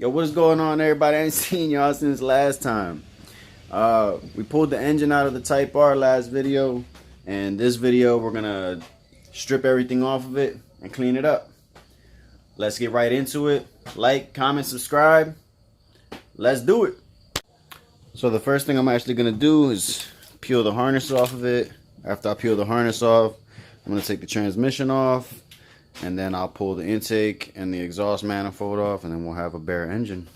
Yo, what is going on, everybody? I ain't seen y'all since last time. We pulled the engine out of the Type R last video, and this video we're gonna strip everything off of it and clean it up. Let's get right into it. Like, comment, subscribe. Let's do it. So the first thing I'm actually gonna do is peel the harness off of it. After I peel the harness off, I'm gonna take the transmission off, and then I'll pull the intake and the exhaust manifold off, and then we'll have a bare engine.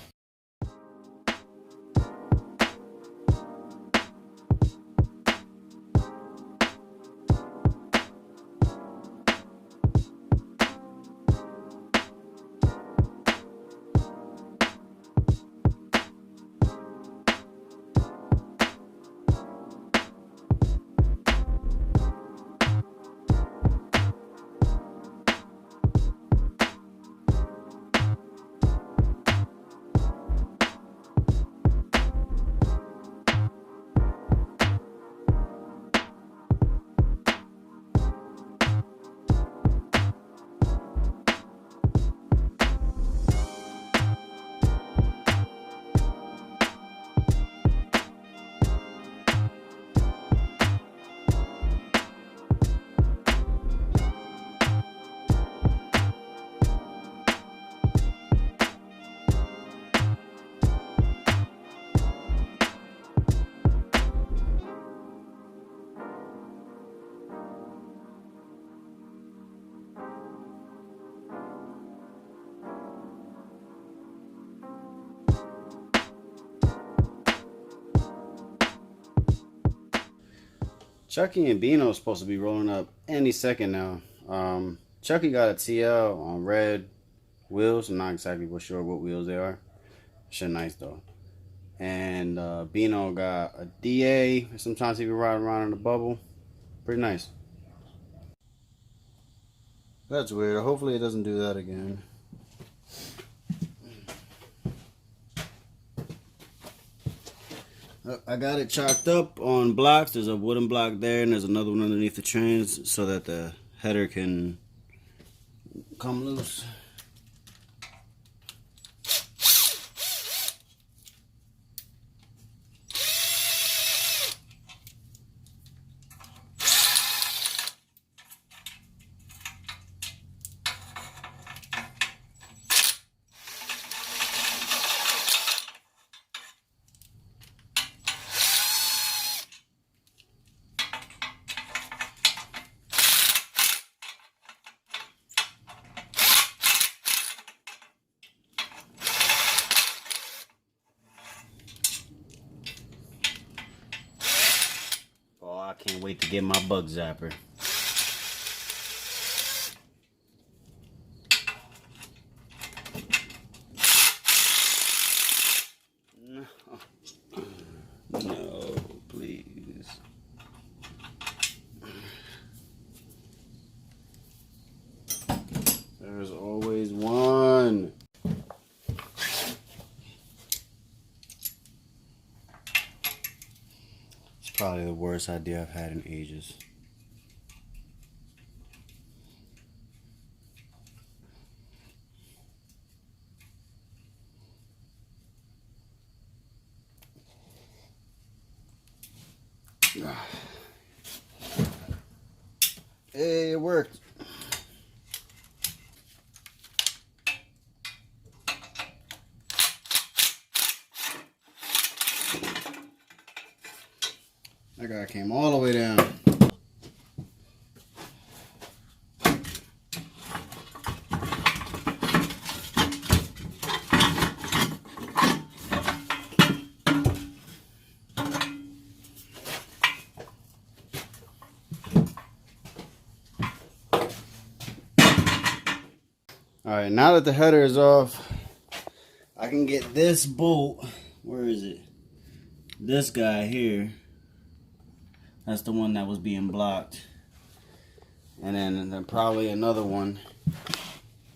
Chucky and Bino is supposed to be rolling up any second now. Chucky got a TL on red wheels. I'm not exactly sure what wheels they are. Shit nice though. And Bino got a DA. Sometimes he can ride around in the bubble. Pretty nice. That's weird. Hopefully it doesn't do that again. I got it chalked up on blocks. There's a wooden block there, and there's another one underneath the trans so that the header can come loose. I can't wait to get my bug zapper. No. No, please. There's always one. Probably the worst idea I've had in ages. Hey, it worked. That guy came all the way down. Alright, now that the header is off, I can get this bolt. Where is it? This guy here. That's the one that was being blocked. And then probably another one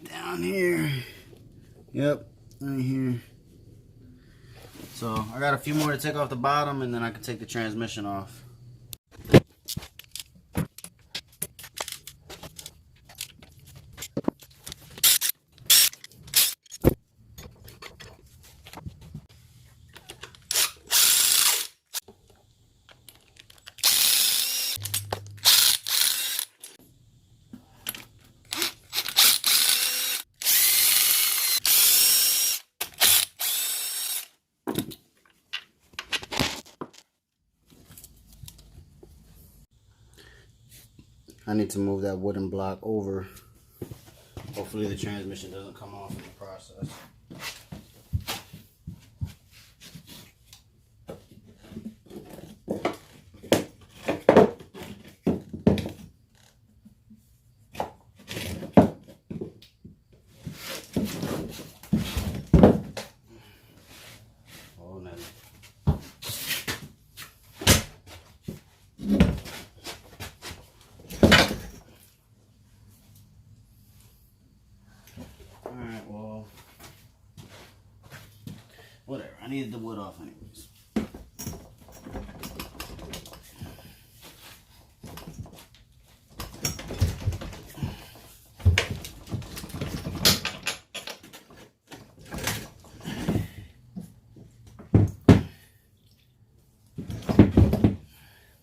down here. Yep, right here. So I got a few more to take off the bottom, and then I can take the transmission off. I need to move that wooden block over. Hopefully the transmission doesn't come off in the process. Alright, well, whatever. I needed the wood off anyways.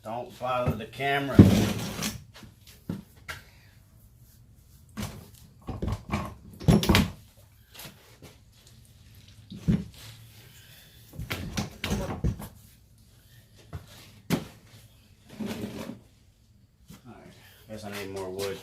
Don't follow the camera. Guess I need more wood.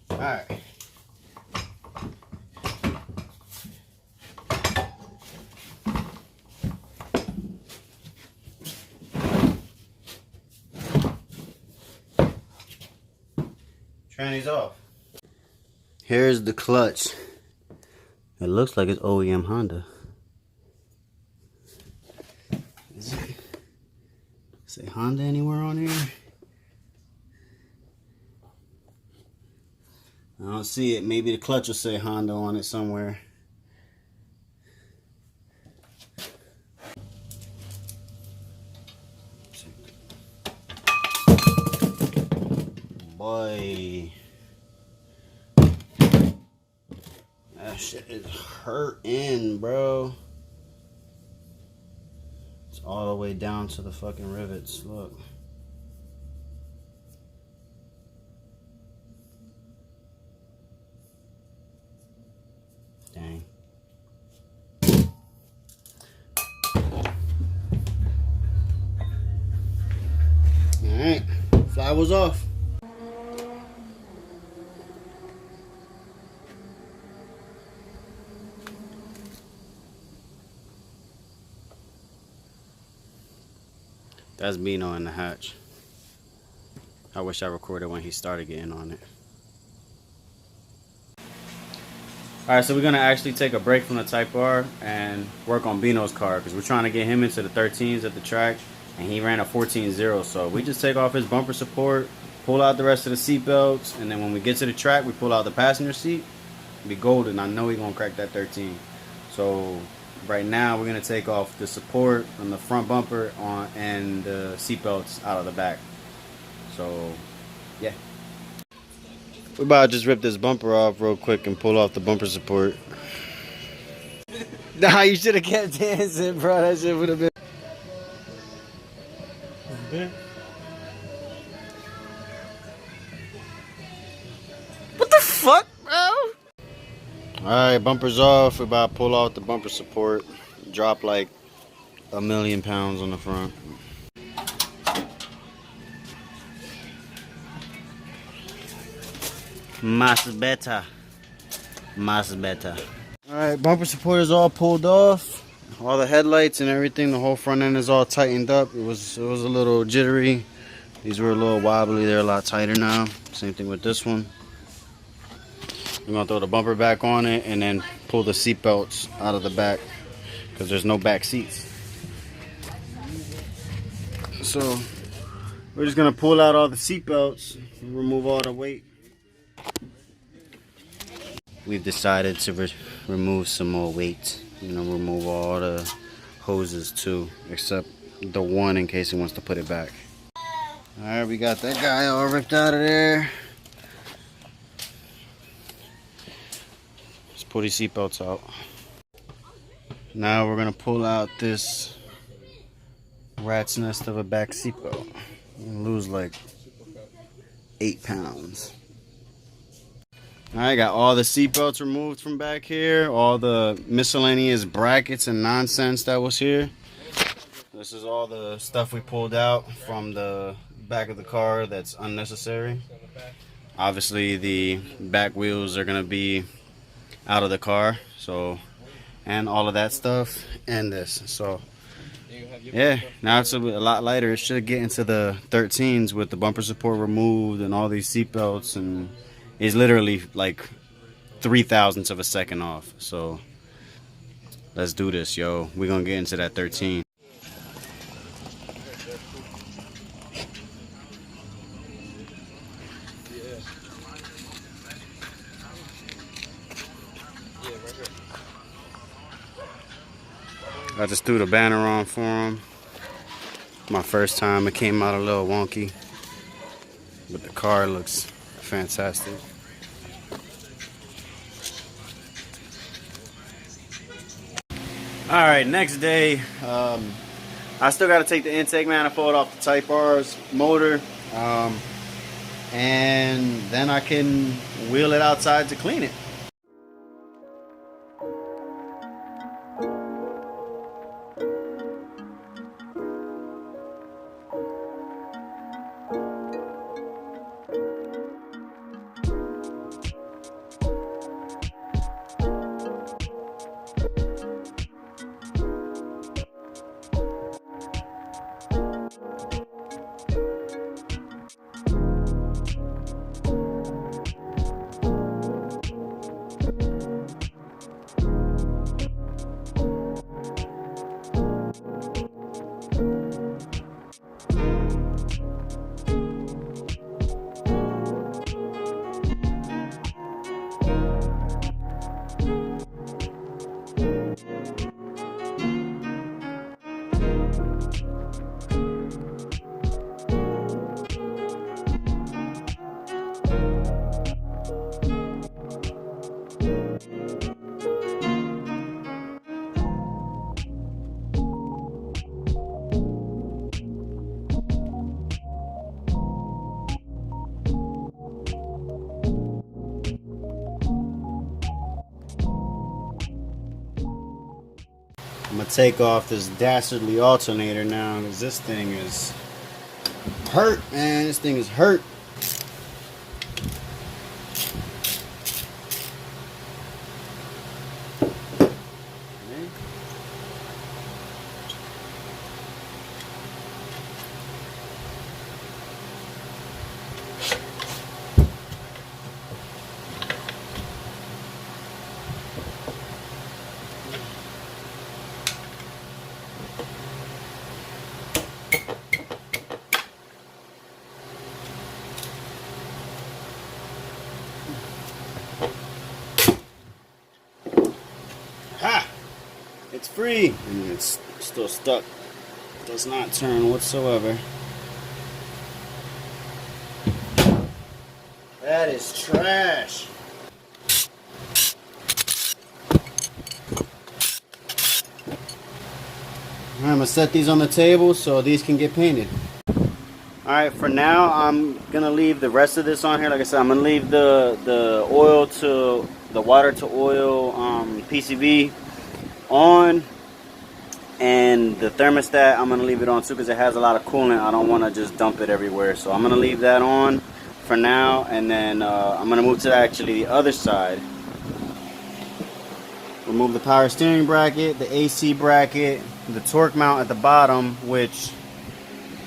All right. Tranny's off. Here's the clutch. It looks like it's OEM Honda. Is it? Say Honda anywhere on here? I don't see it. Maybe the clutch will say Honda on it somewhere. Boy, that shit is hurting, bro. It's all the way down to the fucking rivets. Look. Dang. Alright, fly was off. That's Bino in the hatch. I wish I recorded when he started getting on it. Alright, so we're going to actually take a break from the Type R and work on Bino's car because we're trying to get him into the 13s at the track, and he ran a 14.0. So we just take off his bumper support, pull out the rest of the seat belts, and then when we get to the track, we pull out the passenger seat. It'll be golden. I know he's going to crack that 13. So right now we're going to take off the support on the front bumper and the seat belts out of the back. So yeah. We about to just rip this bumper off real quick and pull off the bumper support. Nah, you should have kept dancing, bro. That shit would have been. What the fuck, bro? Alright, bumper's off. We're about to pull off the bumper support. Drop like 1,000,000 pounds on the front. Más better. Más better. Alright, bumper support is all pulled off. All the headlights and everything, the whole front end is all tightened up. It was a little jittery. These were a little wobbly. They're a lot tighter now. Same thing with this one. We're gonna throw the bumper back on it and then pull the seat belts out of the back because there's no back seats. So we're just gonna pull out all the seat belts and remove all the weight. We've decided to remove some more weight. You know, remove all the hoses too, except the one in case he wants to put it back. Alright, we got that guy all ripped out of there. pull these seatbelts out. Now we're gonna pull out this rat's nest of a back seatbelt and lose like 8 pounds. I got all the seatbelts removed from back here, all the miscellaneous brackets and nonsense that was here. This is all the stuff we pulled out from the back of the car that's unnecessary. Obviously the back wheels are gonna be out of the car, so, and all of that stuff and this. So yeah, now it's a lot lighter. It should get into the 13s with the bumper support removed and all these seatbelts, and it's literally like 0.003 of a second off. So let's do this, yo. We're gonna get into that 13. I just threw the banner on for him. My first time, it came out a little wonky, but the car looks fantastic. Alright, next day, I still got to take the intake manifold off the Type R's motor, and then I can wheel it outside to clean it. I'm gonna take off this dastardly alternator now, because this thing is hurt, man. This thing is hurt. Ha! It's free, and it's still stuck. It does not turn whatsoever. That is trash. Alright, I'm gonna set these on the table so these can get painted. Alright, for now I'm gonna leave the rest of this on here. Like I said, I'm gonna leave the oil to the water to oil PCV on, and the thermostat I'm gonna leave it on too, because it has a lot of coolant. I don't want to just dump it everywhere, so I'm gonna leave that on for now, and then I'm gonna move to actually the other side. Remove the power steering bracket, the AC bracket, the torque mount at the bottom, which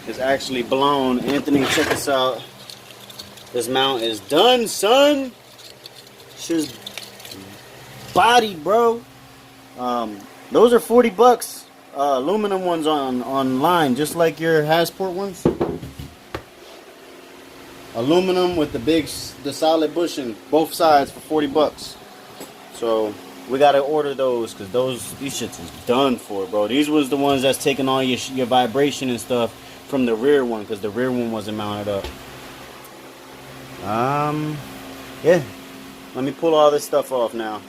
is actually blown. Anthony, check this out. This mount is done, son. She's bodied, bro. Those are 40 bucks. Aluminum ones online, just like your Hasport ones. Aluminum with the solid bushing, both sides, for 40 bucks. So we gotta order those, because these shits is done for, bro. These was the ones that's taking all your vibration and stuff from the rear one, because the rear one wasn't mounted up. Yeah, let me pull all this stuff off now.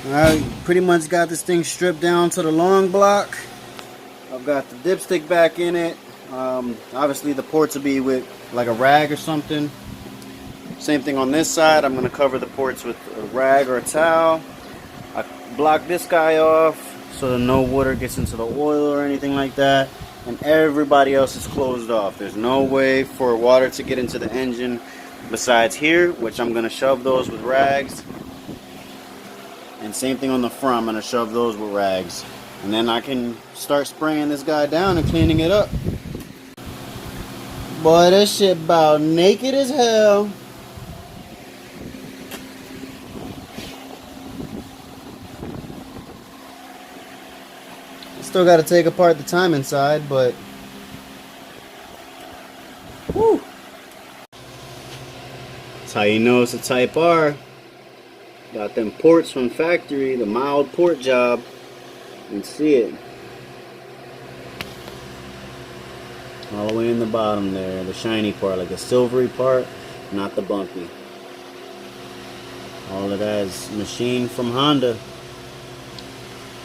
Alright, pretty much got this thing stripped down to the long block. I've got the dipstick back in it. Obviously the ports will be with like a rag or something. Same thing on this side. I'm going to cover the ports with a rag or a towel. I block this guy off so that no water gets into the oil or anything like that. And everybody else is closed off. There's no way for water to get into the engine besides here, which I'm going to shove those with rags. And same thing on the front, I'm going to shove those with rags. And then I can start spraying this guy down and cleaning it up. Boy, this shit about naked as hell. Still got to take apart the timing side, but whew. That's how you know it's a Type R. Got them ports from factory, the mild port job. You can see it. All the way in the bottom there, the shiny part, like the silvery part, not the bumpy. All of that is machined from Honda.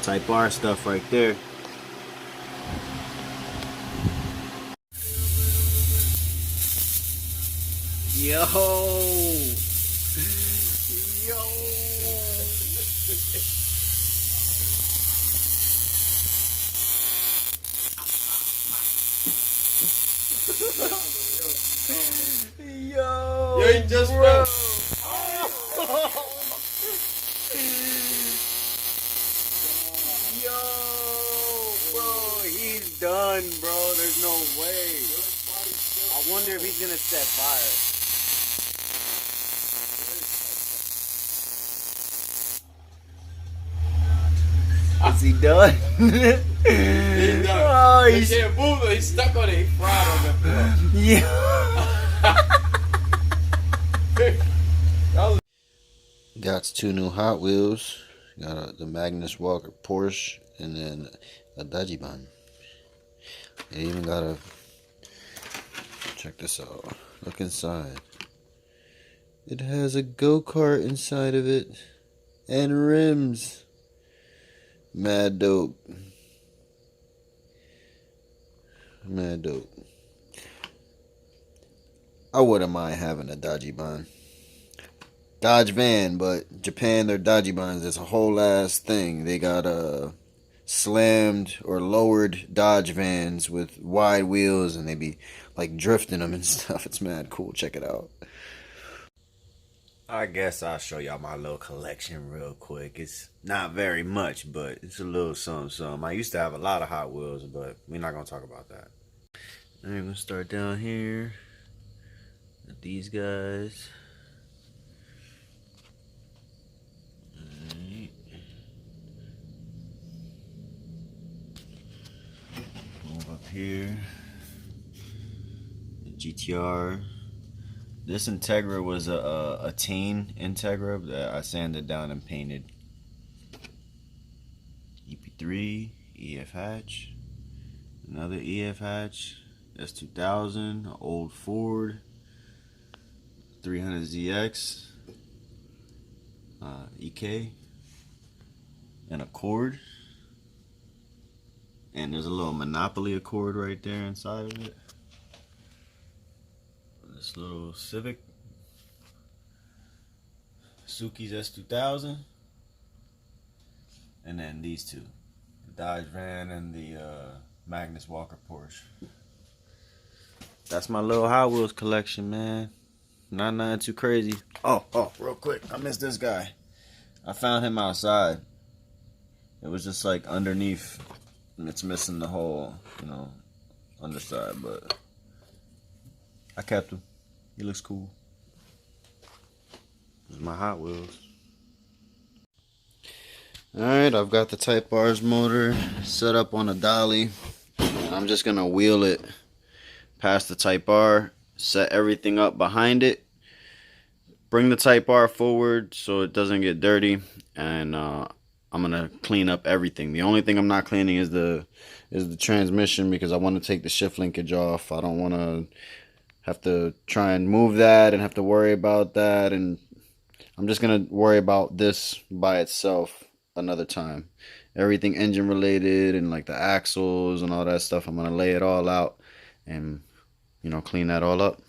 Type R stuff right there. Yo! Yo! Yo! You just bro. Yo, bro, he's done, bro. There's no way. I wonder if he's gonna set fire. Is he done? He's done. Oh, He can't move it. He's stuck on it. He fried on the floor. Yeah. Got 2 new Hot Wheels. Got the Magnus Walker Porsche and then a Dajiban. It even got a, check this out. Look inside. It has a go-kart inside of it and rims. Mad dope. Mad dope. I wouldn't mind having a Dajiban. Dodge van, but Japan, their Dajibans, it's a whole ass thing. They got slammed or lowered Dodge vans with wide wheels, and they be like drifting them and stuff. It's mad cool. Check it out. I guess I'll show y'all my little collection real quick. It's not very much, but it's a little something. I used to have a lot of Hot Wheels, but we're not gonna talk about that. I'm gonna start down here with these guys. Move up here. The GTR. This Integra was a teen Integra that I sanded down and painted. EP3, EF hatch, another EF hatch. That's 2000, an old Ford 300ZX, EK, and a cord. And there's a little Monopoly Accord right there inside of it. This little Civic, Suzuki's S2000, and then these two, the Dodge van and the Magnus Walker Porsche. That's my little Hot Wheels collection, man. Not nothing too crazy. Oh, real quick, I missed this guy. I found him outside. It was just like underneath, and it's missing the whole, underside, but I kept him. He looks cool. This is my Hot Wheels. Alright, I've got the Type R's motor set up on a dolly. I'm just going to wheel it past the Type R, set everything up behind it, bring the Type R forward so it doesn't get dirty, and I'm going to clean up everything. The only thing I'm not cleaning is the transmission, because I want to take the shift linkage off. I don't want to have to try and move that and have to worry about that, and I'm just gonna worry about this by itself another time. Everything engine related and like the axles and all that stuff, I'm gonna lay it all out and, you know, clean that all up.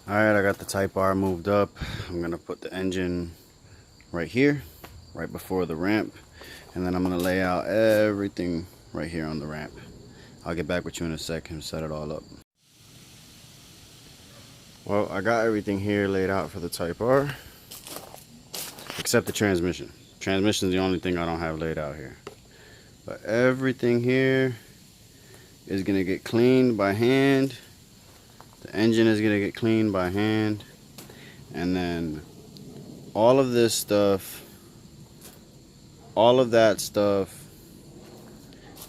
Alright, I got the Type R moved up. I'm going to put the engine right here, right before the ramp. And then I'm going to lay out everything right here on the ramp. I'll get back with you in a second and set it all up. Well, I got everything here laid out for the Type R, except the transmission. Transmission is the only thing I don't have laid out here. But everything here is going to get cleaned by hand. The engine is going to get cleaned by hand. And then all of this stuff, all of that stuff,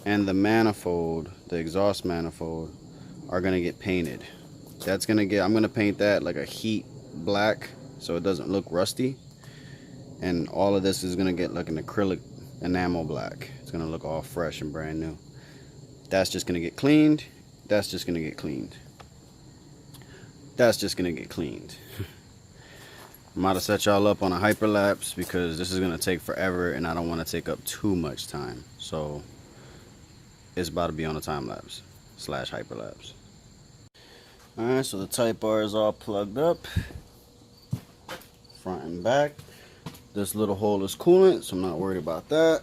and the manifold, the exhaust manifold, are going to get painted. That's going to get, I'm going to paint that like a heat black so it doesn't look rusty. And all of this is going to get like an acrylic enamel black. It's going to look all fresh and brand new. That's just going to get cleaned. That's just going to get cleaned. That's just gonna get cleaned. I'm about to set y'all up on a hyperlapse because this is gonna take forever and I don't want to take up too much time. So it's about to be on a time lapse / hyperlapse. Alright, so the Type R is all plugged up, front and back. This little hole is coolant, so I'm not worried about that.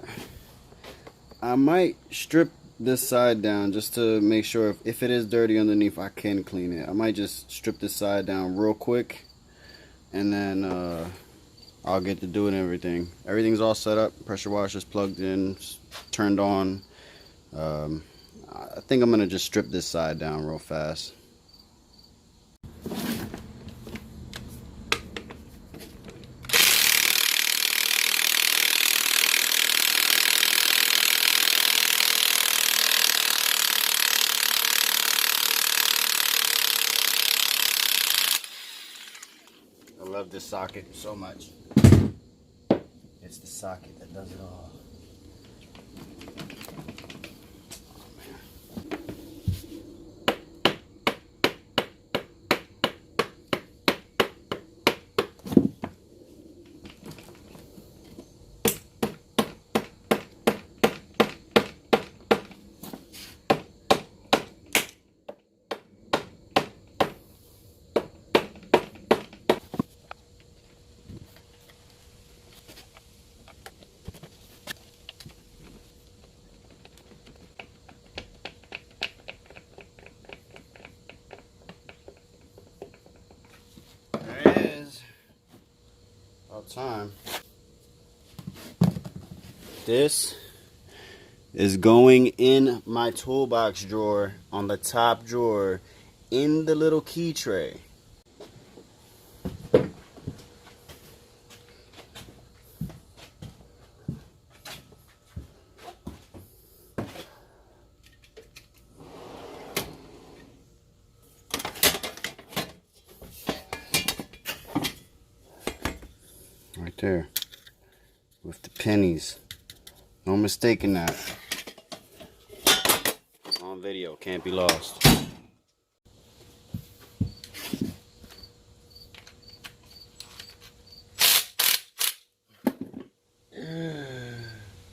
I might strip this side down just to make sure if it is dirty underneath, I can clean it. I might just strip this side down real quick and then I'll get to doing everything. Everything's all set up, pressure washer's plugged in, turned on. I think I'm gonna just strip this side down real fast. I love this socket so much. It's the socket that does it all. Time. This is going in my toolbox drawer on the top drawer in the little key tray. Right there, with the pennies. No mistaking that. On video, can't be lost.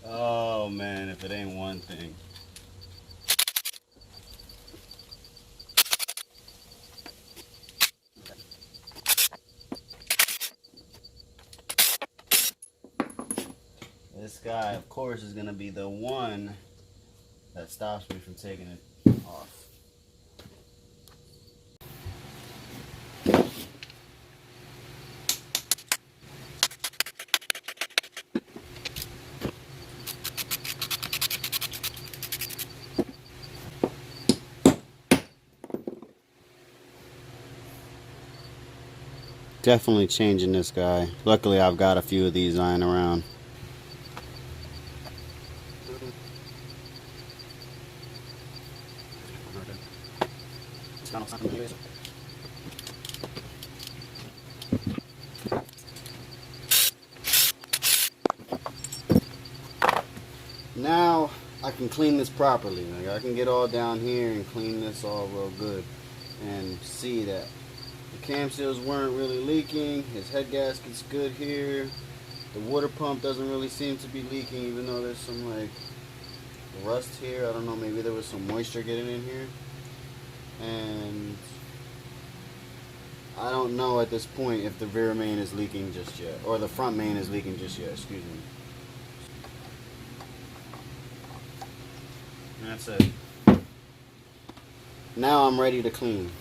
Oh man, if it ain't one thing. This guy, of course, is going to be the one that stops me from taking it off. Definitely changing this guy. Luckily, I've got a few of these lying around. Now I can clean this properly. Like, I can get all down here and clean this all real good and see that the cam seals weren't really leaking. His head gasket's good here. The water pump doesn't really seem to be leaking, even though there's some like rust here. I don't know, maybe there was some moisture getting in here. And I don't know at this point if the rear main is leaking just yet, or the front main is leaking just yet, excuse me. And that's it. Now I'm ready to clean.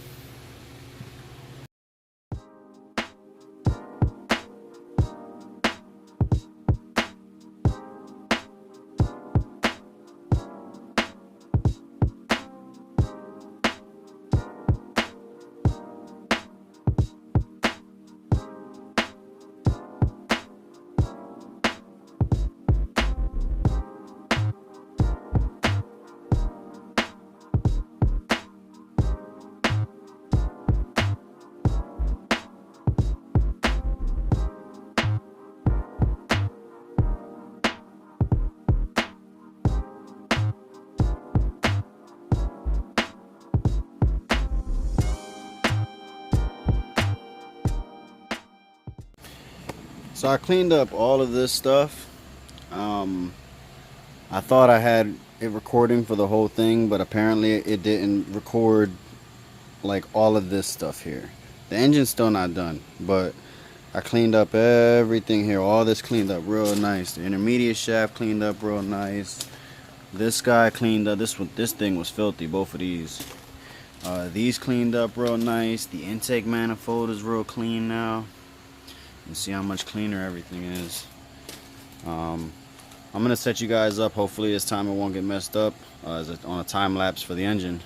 So I cleaned up all of this stuff. I thought I had it recording for the whole thing, but apparently it didn't record like all of this stuff here. The engine's still not done, but I cleaned up everything here. All this cleaned up real nice. The intermediate shaft cleaned up real nice. This guy cleaned up. This thing was filthy. Both of these. These cleaned up real nice. The intake manifold is real clean now. You see how much cleaner everything is. I'm gonna set you guys up. Hopefully this time it won't get messed up on a time lapse for the engine.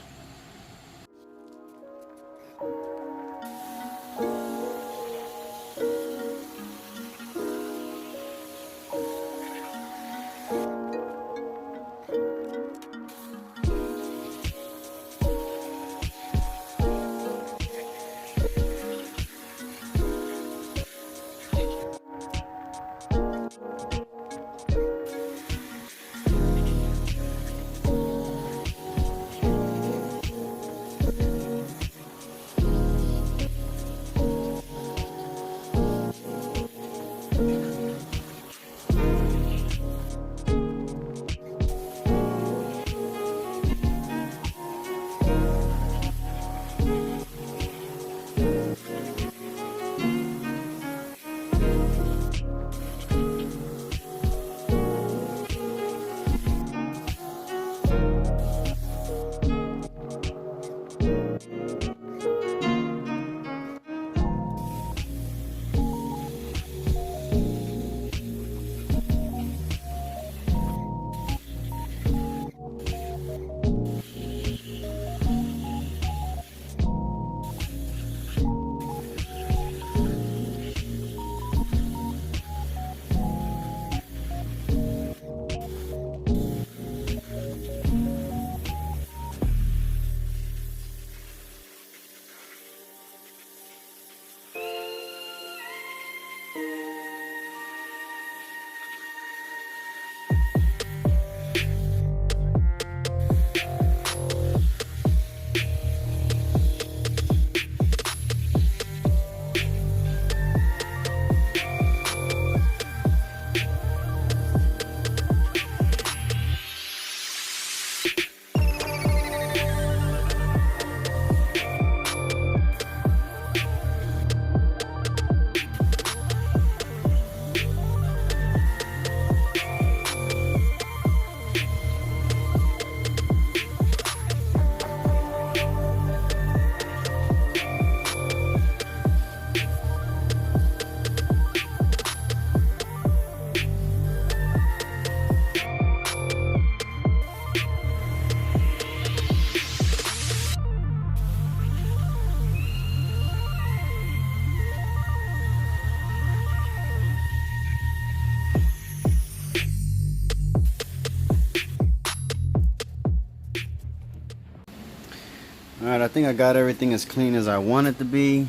Alright, I think I got everything as clean as I want it to be.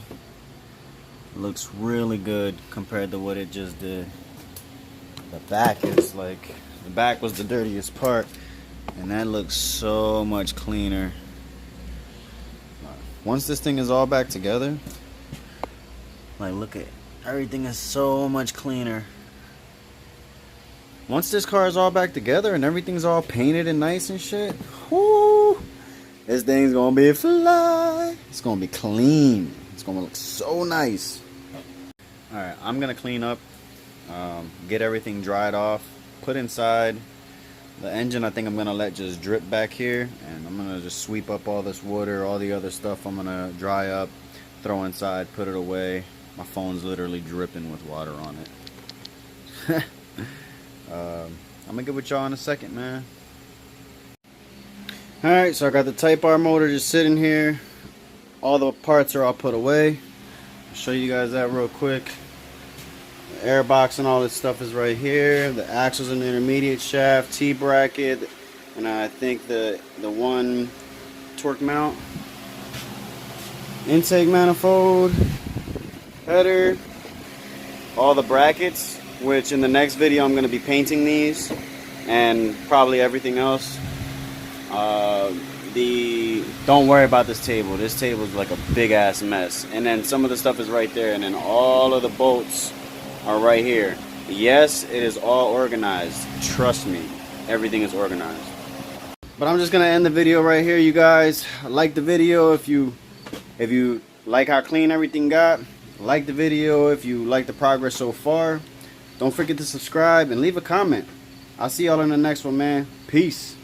It looks really good compared to what it just did. The back is like, the back was the dirtiest part, and that looks so much cleaner. Once this thing is all back together, like, look at, everything is so much cleaner. Once this car is all back together and everything's all painted and nice and shit, whoo, this thing's gonna be fly. It's gonna be clean. It's gonna look so nice. Alright, I'm gonna clean up, get everything dried off, put inside. The engine I think I'm gonna let just drip back here, and I'm gonna just sweep up all this water, all the other stuff I'm gonna dry up, throw inside, put it away. My phone's literally dripping with water on it. I'm gonna get with y'all in a second, man. Alright, so I got the Type R motor just sitting here. All the parts are all put away. I'll show you guys that real quick. The air box and all this stuff is right here. The axles and the intermediate shaft, T-bracket, and I think the one torque mount. Intake manifold, header, all the brackets, which in the next video I'm going to be painting these, and probably everything else. Don't worry about this table. This table is like a big ass mess. And then some of the stuff is right there, and then all of the bolts are right here. Yes, it is all organized. Trust me, everything is organized. But I'm just gonna end the video right here, you guys. Like the video if you like how clean everything got. Like the video if you like the progress so far. Don't forget to subscribe and leave a comment. I'll see y'all in the next one, man. Peace.